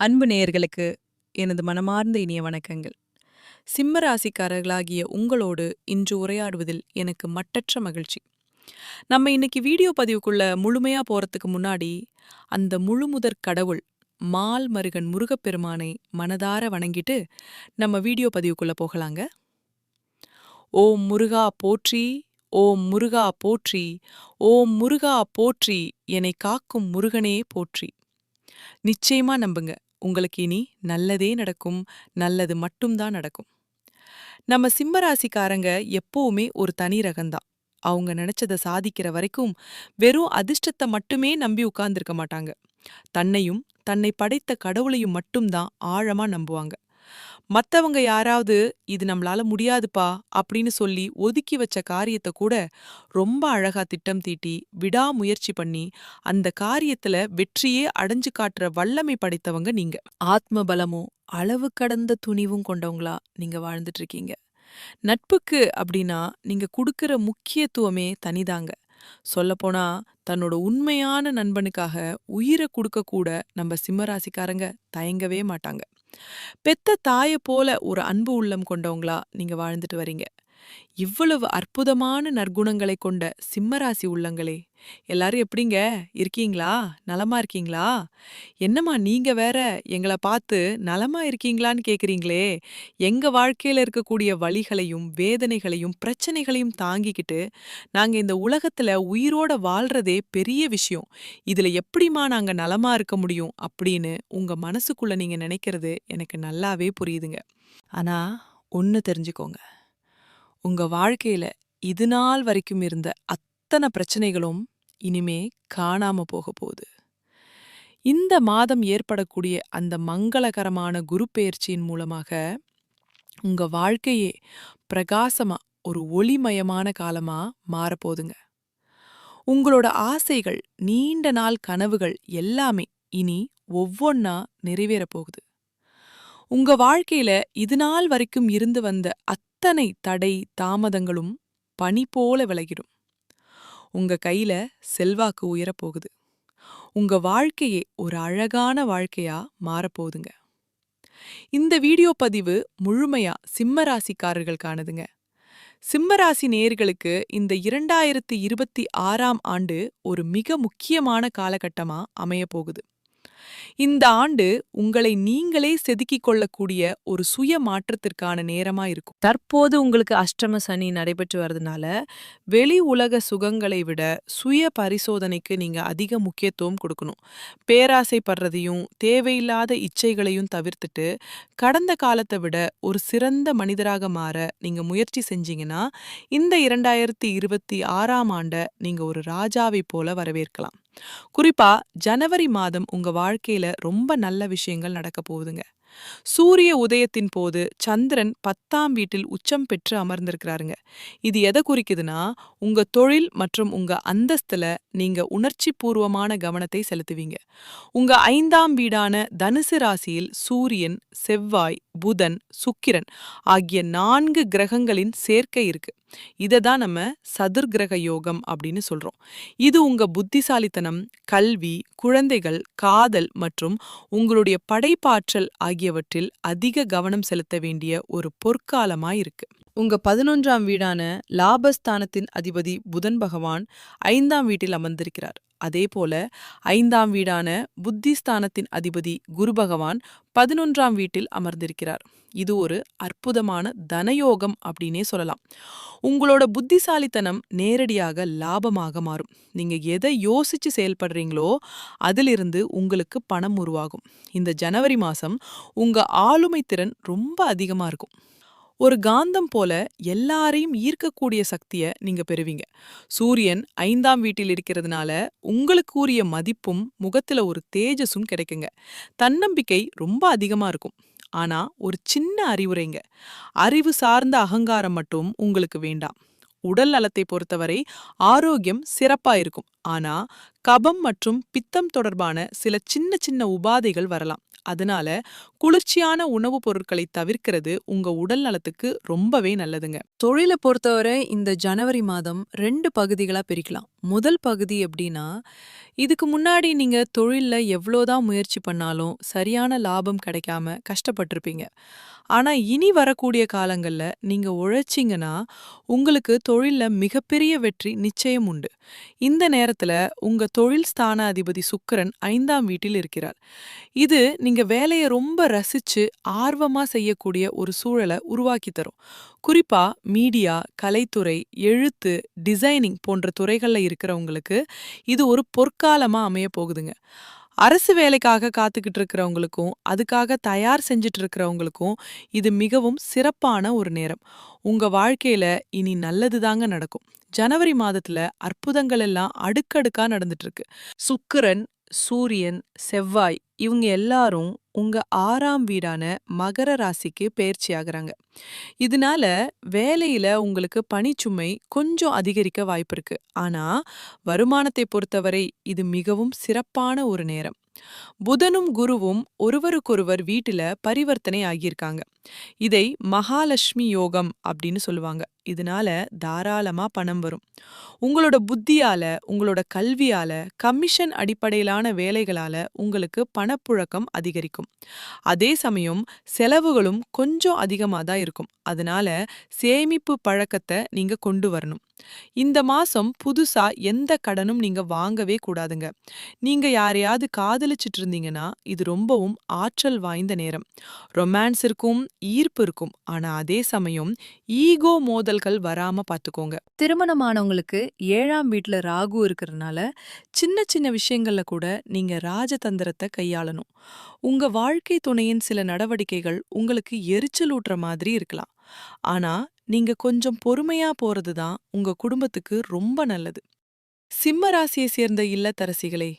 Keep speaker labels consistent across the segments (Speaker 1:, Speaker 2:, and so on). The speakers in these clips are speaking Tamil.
Speaker 1: அன்பு நேயர்களுக்கு எனது மனமார்ந்த இனிய வணக்கங்கள். சிம்ம ராசிக்காரர்களாகிய உங்களோடு இன்று உரையாடுவதில் எனக்கு மட்டற்ற மகிழ்ச்சி. நம்ம இன்னைக்கு வீடியோ பதிவுக்குள்ள முழுமையா போறதுக்கு முன்னாடி, அந்த முழுமுதற் கடவுள் மால் மருகன் முருகப்பெருமானை மனதார வணங்கிட்டு நம்ம வீடியோ பதிவுக்குள்ள போகலாங்க. ஓம் முருகா போற்றி, ஓம் முருகா போற்றி, ஓம் முருகா போற்றி, என்னை காக்கும் முருகனே போற்றி. நிச்சயமா நம்புங்க, உங்களுக்கு இனி நல்லதே நடக்கும், நல்லது மட்டும்தான் நடக்கும். நம்ம சிம்ம ராசிக்காரங்க எப்பவுமே ஒரு தனி ரகம்தான். அவங்க நினைச்சத சாதிக்கிற வரைக்கும் வெறும் அதிர்ஷ்டத்தை மட்டுமே நம்பி உட்கார்ந்திருக்க மாட்டாங்க. தன்னையும் தன்னை படைத்த கடவுளையும் மட்டும்தான் ஆழமா நம்புவாங்க. மத்தவங்க யாராவது இது நம்மளால முடியாதுப்பா அப்படின்னு சொல்லி ஒதுக்கி வச்ச காரியத்தை கூட ரொம்ப அழகா திட்டம் தீட்டி விடாமுயற்சி பண்ணி அந்த காரியத்துல வெற்றியே அடைஞ்சு காட்டுற வல்லமை படைத்தவங்க நீங்க. ஆத்ம பலமும் அளவு கடந்த துணிவும் கொண்டவங்களா நீங்க வாழ்ந்துட்டு இருக்கீங்க. நட்புக்கு அப்படின்னா நீங்க கொடுக்கிற முக்கியத்துவமே தனிதாங்க. சொல்லப்போனா தன்னோட உண்மையான நண்பனுக்காக உயிரை கொடுக்க கூட நம்ம சிம்மராசிக்காரங்க தயங்கவே மாட்டாங்க. பெத்த தாய போல ஒரு அன்பு உள்ளம் கொண்டவங்களா நீங்க வாழ்ந்துட்டு வரீங்க. இவ்வளவு அற்புதமான நற்குணங்களை கொண்ட சிம்மராசி உள்ளங்களே, எல்லாரும் எப்படிங்க இருக்கீங்களா? நலமா இருக்கீங்களா? என்னம்மா நீங்க வேற எங்கள பார்த்து நலமா இருக்கீங்களான்னு கேக்குறீங்களே. எங்க வாழ்க்கையில இருக்கக்கூடிய வலிகளையும் வேதனைகளையும் பிரச்சனைகளையும் தாங்கிக்கிட்டு நாங்க இந்த உலகத்துல உயிரோட வாழ்றதே பெரிய விஷயம். இதுல எப்படிம்மா நாங்க நலமா இருக்க முடியும் அப்படின்னு உங்க மனசுக்குள்ள நீங்க நினைக்கிறது எனக்கு நல்லாவே புரியுதுங்க. ஆனா ஒன்னு தெரிஞ்சுக்கோங்க, உங்க வாழ்க்கையில இது நாள் வரைக்கும் இருந்த அத்தனை பிரச்சனைகளும் இனிமே காணாம போக போகுது. இந்த மாதம் ஏற்படக்கூடிய அந்த மங்களகரமான குரு பெயர்ச்சியின் மூலமாக உங்க வாழ்க்கையே பிரகாசமா ஒரு ஒளிமயமான காலமா மாறப்போகுதுங்க. உங்களோட ஆசைகள், நீண்ட நாள் கனவுகள் எல்லாமே இனி ஒவ்வொன்னா நிறைவேறப் போகுது. உங்க வாழ்க்கையில இது நாள் வரைக்கும் இருந்து வந்த அத்தனை தடை தாமதங்களும் பனி போல விலகிடும். உங்க கையில செல்வாக்கு உயரப்போகுது. உங்க வாழ்க்கையே ஒரு அழகான வாழ்க்கையா மாறப்போகுதுங்க. இந்த வீடியோ பதிவு முழுமையா சிம்ம ராசிக்காரர்களுக்கானதுங்க. சிம்மராசி நேயர்களுக்கு இந்த 2026ஆம் ஆண்டு ஒரு மிக முக்கியமான காலகட்டமா அமையப் போகுது. இந்த ஆண்டு உங்களை நீங்களே செதுக்கிக் கொள்ளக்கூடிய ஒரு சுய மாற்றத்திற்கான நேரமா இருக்கும். தற்போது உங்களுக்கு அஷ்டம சனி நடைபெற்று வரதுனால வெளி உலக சுகங்களை விட சுய பரிசோதனைக்கு நீங்க அதிக முக்கியத்துவம் கொடுக்கணும். பேராசைப்படுறதையும் தேவையில்லாத இச்சைகளையும் தவிர்த்துட்டு கடந்த காலத்தை விட ஒரு சிறந்த மனிதராக மாற நீங்க முயற்சி செஞ்சீங்கன்னா இந்த 2026ஆம் ஆண்டை நீங்க ஒரு ராஜாவை போல வரவேற்கலாம். குறிப்பா ஜனவரி மாதம் உங்க வாழ்க்கையில ரொம்ப நல்ல விஷயங்கள் நடக்க போகுதுங்க. சூரிய உதயத்தின் போது சந்திரன் 10ஆம் வீட்டில் உச்சம் பெற்று அமர்ந்திருக்கிறாருங்க. இது எதை குறிக்குதுன்னா, உங்க தொழில் மற்றும் உங்க அந்தஸ்துல நீங்க உணர்ச்சி பூர்வமான கவனத்தை செலுத்துவீங்க. உங்க 5ஆம் வீடான தனுசு ராசியில் சூரியன், செவ்வாய், புதன், சுக்கிரன் ஆகிய 4 கிரகங்களின் சேர்க்கை இருக்கு. இததான் நம்ம சதுர்கிரக யோகம் அப்படின்னு சொல்றோம். இது உங்க புத்திசாலித்தனம், கல்வி, குழந்தைகள், காதல் மற்றும் உங்களுடைய படைப்பாற்றல் ஆகியவற்றில் அதிக கவனம் செலுத்த வேண்டிய ஒரு பொற்காலமாயிருக்கு. உங்க 11ஆம் வீடான லாபஸ்தானத்தின் அதிபதி புதன் பகவான் 5ஆம் வீட்டில் அமர்ந்திருக்கிறார். அதே போல 5ஆம் வீடான புத்திஸ்தானத்தின் அதிபதி குரு பகவான் 11ஆம் வீட்டில் அமர்ந்திருக்கிறார். இது ஒரு அற்புதமான தனயோகம் அப்படின்னே சொல்லலாம். உங்களோட புத்திசாலித்தனம் நேரடியாக லாபமாக மாறும். நீங்க எதை யோசிச்சு செயல்படுறீங்களோ அதிலிருந்து உங்களுக்கு பணம் உருவாகும். இந்த ஜனவரி மாசம் உங்க ஆளுமை திறன் ரொம்ப அதிகமா இருக்கும். ஒரு காந்தம் போல எல்லாரையும் ஈர்க்கக்கூடிய சக்தியை நீங்க பெறுவீங்க. சூரியன் 5ஆம் வீட்டில் இருக்கிறதுனால உங்களுக்கு உரிய மதிப்பும் முகத்துல ஒரு தேஜஸும் கிடைக்குங்க. தன்னம்பிக்கை ரொம்ப அதிகமா இருக்கும். ஆனா ஒரு சின்ன அறிவுரைங்க, அறிவு சார்ந்த அகங்காரம் மட்டும் உங்களுக்கு வேண்டாம். உடல் நலத்தை பொறுத்தவரை ஆரோக்கியம் சிறப்பா இருக்கும். ஆனா கபம் மற்றும் பித்தம் தொடர்பான சில சின்ன சின்ன உபாதைகள் வரலாம். அதனால குளிர்ச்சியான உணவுப் பொருட்களை தவிர்க்கிறது உங்க உடல் நலத்துக்கு ரொம்பவே நல்லதுங்க. தொழிலை பொறுத்தவரை இந்த ஜனவரி மாதம் 2 பகுதிகளா பிரிக்கலாம். முதல் பகுதி எப்படின்னா, இதுக்கு முன்னாடி நீங்க தொழில்ல எவ்வளோதான் முயற்சி பண்ணாலும் சரியான லாபம் கிடைக்காம கஷ்டப்பட்டிருப்பீங்க. ஆனா இனி வரக்கூடிய காலங்கள்ல நீங்க உழைச்சீங்கன்னா, உங்களுக்கு தொழில்ல மிகப்பெரிய வெற்றி நிச்சயம் உண்டு. இந்த நேரத்துல உங்க தொழில் ஸ்தான அதிபதி சுக்கிரன் 5ஆம் வீட்டில் இருக்கிறார். இது நீங்க வேலைய ரொம்ப ரசிச்சு ஆர்வமா செய்யக்கூடிய ஒரு சூழல உருவாக்கி தரும். குறிப்பா மீடியா, கலைத்துறை, எழுத்து, டிசைனிங் போன்ற துறைகள்ல இருக்கிறவங்களுக்கு இது ஒரு பொற்காலமா அமைய போகுதுங்க. அரசு வேலைக்காக காத்துக்கிட்டு இருக்கிறவங்களுக்கும், அதுக்காக தயார் செஞ்சுட்டு இருக்கிறவங்களுக்கும் இது மிகவும் சிறப்பான ஒரு நேரம். உங்க வாழ்க்கையில இனி நல்லதுதாங்க நடக்கும். ஜனவரி மாதத்துல அற்புதங்கள் எல்லாம் அடுக்கடுக்கா நடந்துட்டு இருக்கு. சுக்கிரன், சூரியன், செவ்வாய் இவங்க எல்லாரும் உங்க 6ஆம் வீடான மகர ராசிக்கு பெயர்ச்சியாகுறாங்க. இதனால வேலையில உங்களுக்கு பணிச்சுமை கொஞ்சம் அதிகரிக்க வாய்ப்பிருக்கு. ஆனா வருமானத்தை பொறுத்தவரை இது மிகவும் சிறப்பான ஒரு நேரம். புதனும் குருவும் ஒருவருக்கொருவர் வீட்டுல பரிவர்த்தனை ஆகியிருக்காங்க. இதை மகாலட்சுமி யோகம் அப்படின்னு சொல்லுவாங்க. இதனால தாராளமா பணம் வரும். உங்களோட புத்தியால, உங்களோட கல்வியால, கமிஷன் அடிப்படையிலான வேலைகளால உங்களுக்கு பணப்புழக்கம் அதிகரிக்கும். அதே சமயம் செலவுகளும் கொஞ்சம் அதிகமா தான் இருக்கும். அதனால சேமிப்பு பழக்கத்தை நீங்க கொண்டு வரணும். இந்த மாசம் புதுசா எந்த கடனும் நீங்க வாங்கவே கூடாதுங்க. நீங்க யாரையாவது காதலிச்சிட்டு இருந்தீங்கன்னா இது ரொம்பவும் ஆற்றல் வாய்ந்த நேரம். ரொமான்ஸ் இருக்கும், ஈர்ப்பு இருக்கும். ஆனா அதே சமயம் ஈகோ மோதல்கள் வராம பாத்துக்கோங்க. திருமணமானவங்களுக்கு 7ஆம் வீட்ல ராகு இருக்கிறதுனால சின்ன சின்ன விஷயங்கள்ல கூட நீங்க ராஜதந்திரத்தை கையாளணும். உங்க வாழ்க்கை துணையின் சில நடவடிக்கைகள் உங்களுக்கு எரிச்சலூட்டுற மாதிரி இருக்கலாம். ஆனா நீங்க கொஞ்சம் பொறுமையா போறது தான் உங்க குடும்பத்துக்கு ரொம்ப நல்லது. சிம்ம ராசியை சேர்ந்த இல்லத்தரசிகளே,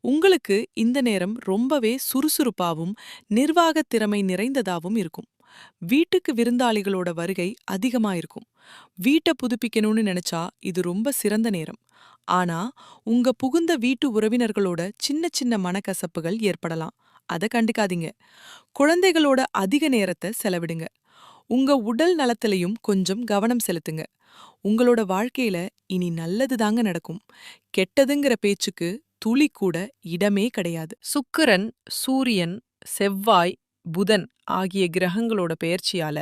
Speaker 1: உங்களுக்கு இந்த நேரம் ரொம்பவே சுறுசுறுப்பாவும் நிர்வாகத் திறமை நிறைந்ததாவும் இருக்கும். வீட்டுக்கு விருந்தாளிகளோட வருகை அதிகமா இருக்கும். வீட்டை புதுப்பிக்கணும்னு நினைச்சா இது ரொம்ப சிறந்த நேரம். ஆனா உங்க புகுந்த வீட்டு உறவினர்களோட சின்ன சின்ன மனக்கசப்புகள் ஏற்படலாம். அத கண்டுக்காதீங்க. குழந்தைகளோட அதிக நேரத்தை செலவிடுங்க. உங்க உடல் நலத்திலையும் கொஞ்சம் கவனம் செலுத்துங்க. உங்களோட வாழ்க்கையில இனி நல்லது தாங்க நடக்கும். கெட்டதுங்கிற பேச்சுக்கு துளி கூட இடமே கிடையாது. சுக்கிரன், சூரியன், செவ்வாய், புதன் ஆகிய கிரகங்களோட பெயர்ச்சியால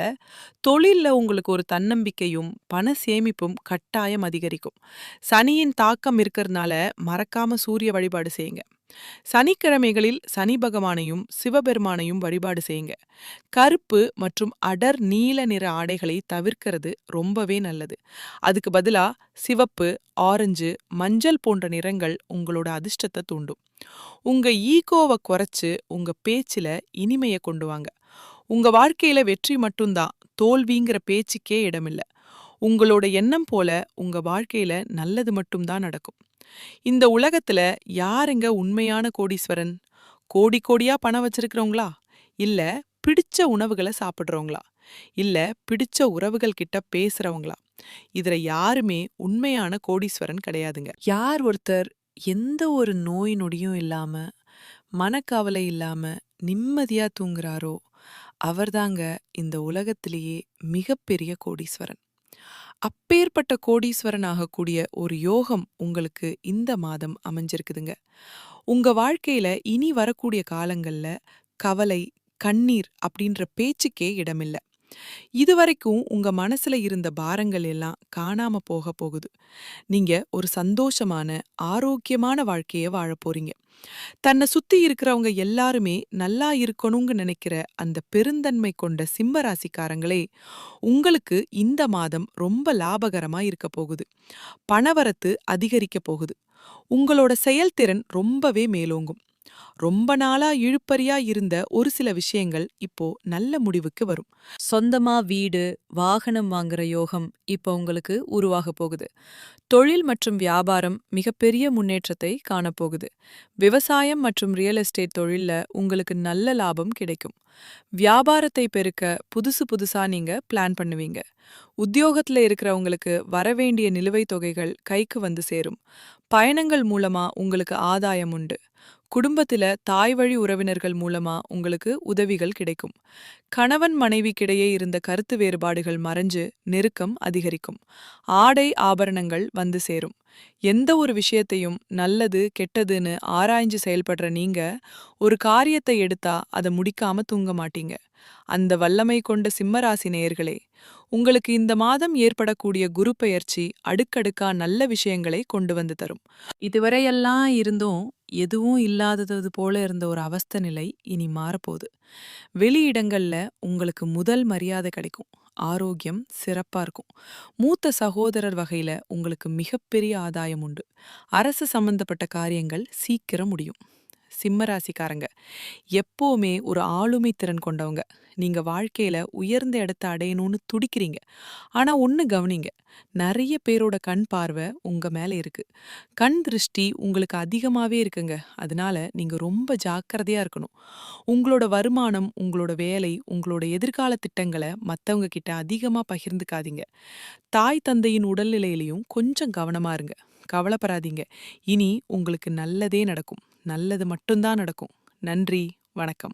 Speaker 1: தொழில்ல உங்களுக்கு ஒரு தன்னம்பிக்கையும் பண சேமிப்பும் கட்டாயம் அதிகரிக்கும். சனியின் தாக்கம் இருக்கிறதுனால மறக்காம சூரிய வழிபாடு செய்யுங்க. சனிக்கிழமைகளில் சனி பகவானையும் சிவபெருமானையும் வழிபாடு செய்யுங்க. கருப்பு மற்றும் அடர் நீல நிற ஆடைகளை தவிர்க்கிறது ரொம்பவே நல்லது. அதுக்கு பதிலா சிவப்பு, ஆரஞ்சு, மஞ்சள் போன்ற நிறங்கள் உங்களோட அதிர்ஷ்டத்தை தூண்டும். உங்க ஈகோவை குறைச்சு உங்க பேச்சுல இனிமைய கொண்டு வாங்க. உங்க வாழ்க்கையில வெற்றி மட்டும்தான், தோல்விங்கிற பேச்சுக்கே இடமில்ல. உங்களோட எண்ணம் போல உங்க வாழ்க்கையில நல்லது மட்டும்தான் நடக்கும். இந்த உலகத்துல யாருங்க உண்மையான கோடீஸ்வரன்? கோடி கோடியா பணம் வச்சிருக்கிறவங்களா? இல்ல பிடிச்ச உணவுகளை சாப்பிடுறவங்களா? இல்ல பிடிச்ச உறவுகள் கிட்ட பேசுறவங்களா? இதுல யாருமே உண்மையான கோடீஸ்வரன் கிடையாதுங்க. யார் ஒருத்தர் எந்த ஒரு நோய் நொடியும் இல்லாம, மனக்கவலை இல்லாம நிம்மதியா தூங்குறாரோ அவர்தாங்க இந்த உலகத்திலேயே மிகப்பெரிய கோடீஸ்வரன். அப்பேற்பட்ட கோடீஸ்வரன் ஆகக்கூடிய ஒரு யோகம் உங்களுக்கு இந்த மாதம் அமைஞ்சிருக்குதுங்க. உங்க வாழ்க்கையில இனி வரக்கூடிய காலங்கள்ல கவலை, கண்ணீர் அப்படின்ற பேச்சுக்கே இடமில்ல. இதுவரைக்கும் உங்க மனசுல இருந்த பாரங்கள் எல்லாம் காணாம போக போகுது. நீங்க ஒரு சந்தோஷமான, ஆரோக்கியமான வாழ்க்கைய வாழப் போறீங்க. தன்னை சுத்தி இருக்கிறவங்க எல்லாருமே நல்லா இருக்கணும்னு நினைக்கிற அந்த பெருந்தன்மை கொண்ட சிம்ம ராசிக்காரங்களே, உங்களுக்கு இந்த மாதம் ரொம்ப லாபகரமா இருக்க போகுது. பணவரத்து அதிகரிக்க போகுது. உங்களோட செயல்திறன் ரொம்பவே மேலோங்கும். ரொம்ப நாளா இழுபறியா இருந்த ஒரு சில விஷயங்கள் இப்போ நல்ல முடிவுக்கு வரும். சொந்தமா வீடு, வாகனம் வாங்குற யோகம் இப்போ உங்களுக்கு உருவாக போகுது. தொழில் மற்றும் வியாபாரம் மிகப்பெரிய முன்னேற்றத்தை காணப்போகுது. விவசாயம் மற்றும் ரியல் எஸ்டேட் தொழில்ல உங்களுக்கு நல்ல லாபம் கிடைக்கும். வியாபாரத்தை பெருக்க புதுசு புதுசா நீங்க பிளான் பண்ணுவீங்க. உத்தியோகத்துல இருக்கிறவங்களுக்கு வரவேண்டிய நிலுவைத் தொகைகள் கைக்கு வந்து சேரும். பயணங்கள் மூலமா உங்களுக்கு ஆதாயம் உண்டு. குடும்பத்தில தாய் வழி உறவினர்கள் மூலமா உங்களுக்கு உதவிகள் கிடைக்கும். கணவன் மனைவிக்கிடையே இருந்த கருத்து வேறுபாடுகள் மறைஞ்சு நெருக்கம் அதிகரிக்கும். ஆடை ஆபரணங்கள் வந்து சேரும். எந்த ஒரு விஷயத்தையும் நல்லது கெட்டதுன்னு ஆராய்ஞ்சு செயல்படுற நீங்க ஒரு காரியத்தை எடுத்தா அதை முடிக்காம தூங்க மாட்டீங்க. அந்த வல்லமை கொண்ட சிம்மராசி நேயர்களே, உங்களுக்கு இந்த மாதம் ஏற்படக்கூடிய குரு பெயர்ச்சி அடுக்கடுக்கா நல்ல விஷயங்களை கொண்டு வந்து தரும். இதுவரையெல்லாம் இருந்தும் எதுவும் இல்லாதது போல இருந்த ஒரு அவஸ்தை நிலை இனி மாறப்போகுது. வெளியிடங்கள்ல உங்களுக்கு முதல் மரியாதை கிடைக்கும். ஆரோக்கியம் சிறப்பா இருக்கும். மூத்த சகோதரர் வகையில உங்களுக்கு மிகப்பெரிய ஆதாயம் உண்டு. அரசு சம்பந்தப்பட்ட காரியங்கள் சீக்கிரம் முடியும். சிம்மராசிக்காரங்க எப்பவுமே ஒரு ஆளுமை திறன் கொண்டவங்க. நீங்க வாழ்க்கையில உயர்ந்த இடத்த அடையணும்னு துடிக்கிறீங்க. ஆனா ஒண்ணு கவனிங்க. நிறைய பேரோட கண் பார்வை உங்க மேல இருக்கு. கண் திருஷ்டி உங்களுக்கு அதிகமாவே இருக்குங்க. அதனால நீங்க ரொம்ப ஜாக்கிரதையா இருக்கணும். உங்களோட வருமானம், உங்களோட வேலை, உங்களோட எதிர்கால திட்டங்கள மத்தவங்க கிட்ட அதிகமா பகிர்ந்துக்காதீங்க. தாய் தந்தையின் உடல்நிலையிலயும் கொஞ்சம் கவனமா இருங்க. கவலைப்படாதீங்க. இனி உங்களுக்கு நல்லதே நடக்கும். நல்லது மட்டும்தான் நடக்கும். நன்றி. வணக்கம்.